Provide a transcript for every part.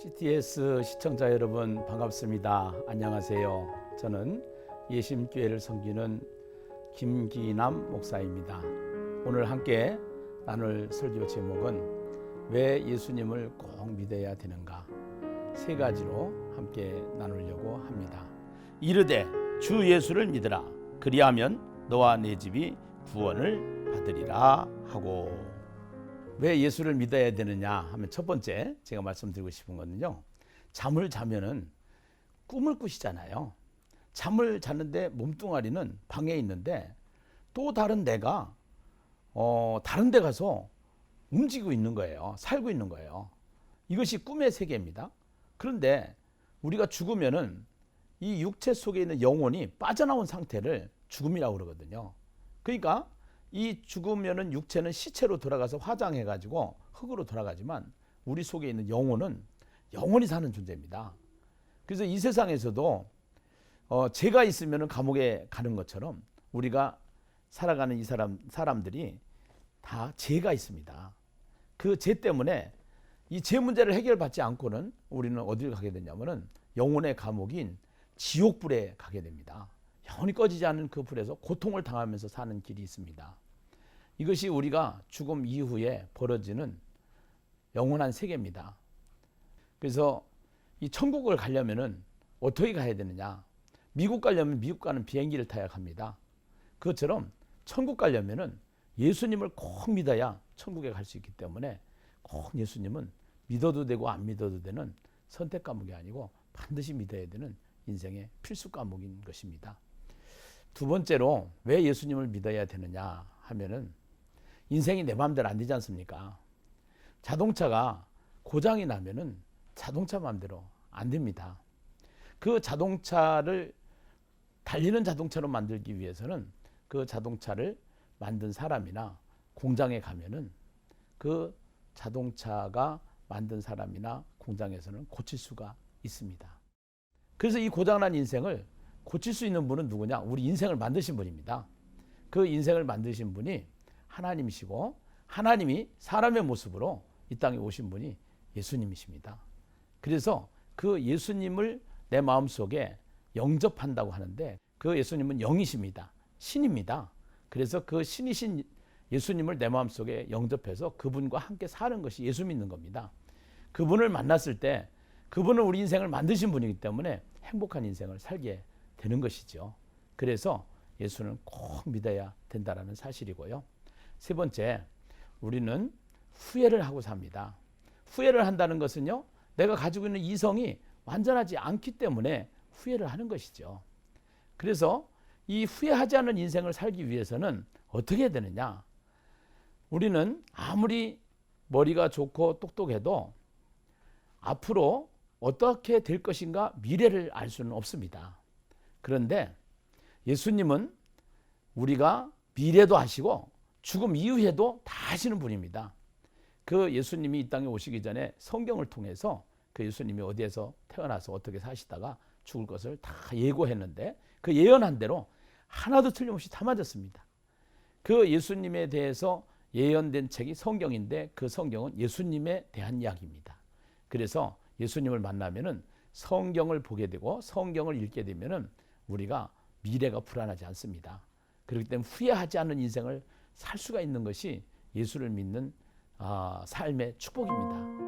CTS 시청자 여러분 반갑습니다. 안녕하세요. 저는 예심교회를 섬기는 김기남 목사입니다. 오늘 함께 나눌 설교 제목은 왜 예수님을 꼭 믿어야 되는가? 세 가지로 함께 나누려고 합니다. 이르되 주 예수를 믿으라. 그리하면 너와 내 집이 구원을 받으리라 하고. 왜 예수를 믿어야 되느냐 하면 첫 번째 제가 말씀드리고 싶은 거는요. 잠을 자면은 꿈을 꾸시잖아요. 잠을 자는데 몸뚱아리는 방에 있는데 또 다른 내가 다른 데 가서 움직이고 있는 거예요. 살고 있는 거예요. 이것이 꿈의 세계입니다. 그런데 우리가 죽으면은 이 육체 속에 있는 영혼이 빠져나온 상태를 죽음이라고 그러거든요. 그러니까 이 죽으면은 육체는 시체로 돌아가서 화장해가지고 흙으로 돌아가지만 우리 속에 있는 영혼은 영원히 사는 존재입니다. 그래서 이 세상에서도 죄가 있으면은 감옥에 가는 것처럼 우리가 살아가는 이 사람들이 다 죄가 있습니다. 그 죄 때문에 이 죄 문제를 해결받지 않고는 우리는 어디를 가게 되냐면은 영혼의 감옥인 지옥불에 가게 됩니다. 영원히 꺼지지 않는 그 불에서 고통을 당하면서 사는 길이 있습니다. 이것이 우리가 죽음 이후에 벌어지는 영원한 세계입니다. 그래서 이 천국을 가려면은 어떻게 가야 되느냐? 미국 가려면 미국 가는 비행기를 타야 합니다. 그것처럼 천국 가려면은 예수님을 꼭 믿어야 천국에 갈 수 있기 때문에 꼭 예수님은 믿어도 되고 안 믿어도 되는 선택 과목이 아니고 반드시 믿어야 되는 인생의 필수 과목인 것입니다. 두 번째로 왜 예수님을 믿어야 되느냐 하면은 인생이 내 마음대로 안 되지 않습니까? 자동차가 고장이 나면은 자동차 마음대로 안 됩니다. 그 자동차를 달리는 자동차로 만들기 위해서는 그 자동차를 만든 사람이나 공장에 가면은 그 자동차가 만든 사람이나 공장에서는 고칠 수가 있습니다. 그래서 이 고장난 인생을 고칠 수 있는 분은 누구냐? 우리 인생을 만드신 분입니다. 그 인생을 만드신 분이 하나님이시고 하나님이 사람의 모습으로 이 땅에 오신 분이 예수님이십니다. 그래서 그 예수님을 내 마음속에 영접한다고 하는데 그 예수님은 영이십니다. 신입니다. 그래서 그 신이신 예수님을 내 마음속에 영접해서 그분과 함께 사는 것이 예수 믿는 겁니다. 그분을 만났을 때 그분은 우리 인생을 만드신 분이기 때문에 행복한 인생을 살게 되는 것이죠. 그래서 예수는 꼭 믿어야 된다는 사실이고요. 세 번째, 우리는 후회를 하고 삽니다. 후회를 한다는 것은요, 내가 가지고 있는 이성이 완전하지 않기 때문에 후회를 하는 것이죠. 그래서 이 후회하지 않는 인생을 살기 위해서는 어떻게 해야 되느냐? 우리는 아무리 머리가 좋고 똑똑해도 앞으로 어떻게 될 것인가 미래를 알 수는 없습니다. 그런데 예수님은 우리가 미래도 아시고 죽음 이후에도 다 아시는 분입니다. 그 예수님이 이 땅에 오시기 전에 성경을 통해서 그 예수님이 어디에서 태어나서 어떻게 사시다가 죽을 것을 다 예고했는데 그 예언한 대로 하나도 틀림없이 다 맞았습니다. 그 예수님에 대해서 예언된 책이 성경인데 그 성경은 예수님에 대한 이야기입니다. 그래서 예수님을 만나면은 성경을 보게 되고 성경을 읽게 되면은 우리가 미래가 불안하지 않습니다. 그렇기 때문에 후회하지 않는 인생을 살 수가 있는 것이 예수를 믿는 삶의 축복입니다.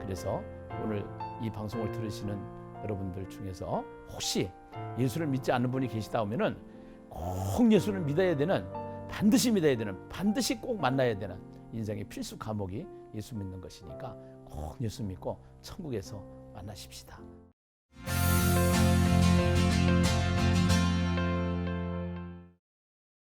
그래서 오늘 이 방송을 들으시는 여러분들 중에서 혹시 예수를 믿지 않는 분이 계시다 하면은 꼭 예수를 믿어야 되는, 반드시 믿어야 되는, 반드시 꼭 만나야 되는 인생의 필수 과목이 예수 믿는 것이니까 꼭 예수 믿고 천국에서 만나십시다.